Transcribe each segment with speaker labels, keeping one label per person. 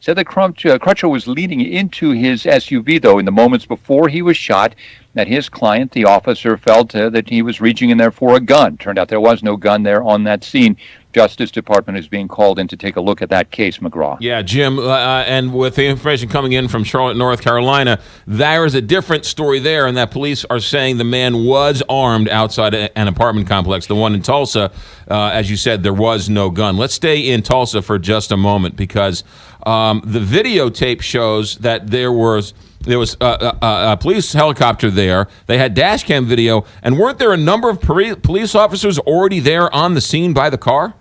Speaker 1: said that Crutcher was leaning into his SUV, though, in the moments before he was shot, that his client, the officer, felt that he was reaching in there for a gun. Turned out there was no gun there on that scene. Justice Department is being called in to take a look at that case, McGraw.
Speaker 2: Yeah, Jim, and with the information coming in from Charlotte, North Carolina, there is a different story there, and that police are saying the man was armed outside an apartment complex. The one in Tulsa, as you said, there was no gun. Let's stay in Tulsa for just a moment, because the videotape shows that there was a police helicopter there. They had dash cam video, and weren't there a number of police officers already there on the scene by the car?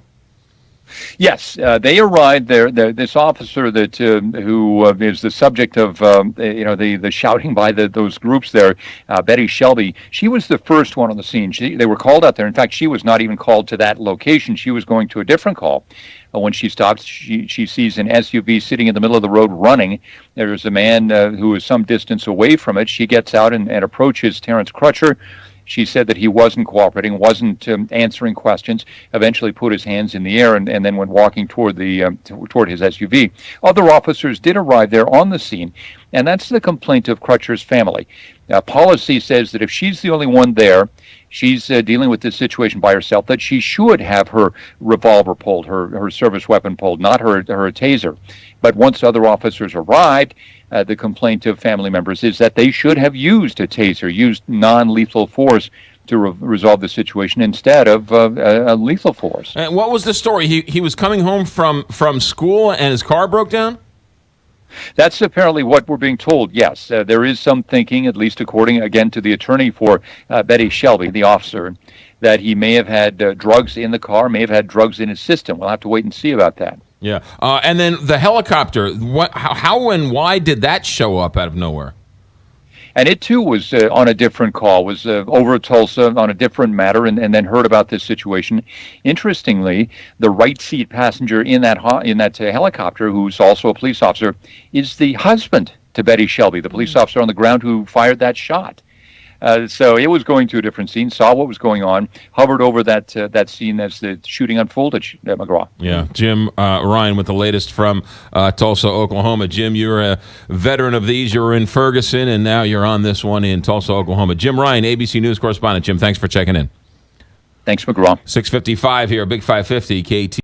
Speaker 1: Yes, they arrived there. This officer that who is the subject of the shouting by those groups there, Betty Shelby. She was the first one on the scene. They were called out there. In fact, she was not even called to that location. She was going to a different call. When she stops, she sees an SUV sitting in the middle of the road running. There's a man who is some distance away from it. She gets out and approaches Terrence Crutcher. She said that he wasn't cooperating, wasn't answering questions, eventually put his hands in the air and then went walking toward toward his SUV. Other officers did arrive there on the scene, and that's the complaint of Crutcher's family. Policy says that if she's the only one there, she's dealing with this situation by herself, that she should have her revolver pulled, her service weapon pulled, not her taser. But once other officers arrived, the complaint of family members is that they should have used a taser, used non-lethal force to resolve the situation instead of lethal force.
Speaker 2: And what was the story? He was coming home from school and his car broke down?
Speaker 1: That's apparently what we're being told, yes. There is some thinking, at least according, again, to the attorney for Betty Shelby, the officer, that he may have had drugs in the car, may have had drugs in his system. We'll have to wait and see about that.
Speaker 2: Yeah. And then the helicopter, how and why did that show up out of nowhere?
Speaker 1: And it, too, was on a different call, was over at Tulsa on a different matter, and then heard about this situation. Interestingly, the right seat passenger in that helicopter, who's also a police officer, is the husband to Betty Shelby, the police officer on the ground who fired that shot. So it was going to a different scene, saw what was going on, hovered over that scene as the shooting unfolded, McGraw.
Speaker 2: Yeah, Jim Ryan with the latest from Tulsa, Oklahoma. Jim, you're a veteran of these. You were in Ferguson, and now you're on this one in Tulsa, Oklahoma. Jim Ryan, ABC News correspondent. Jim, thanks for checking in.
Speaker 1: Thanks, McGraw.
Speaker 2: 6:55 here, Big 550, KT.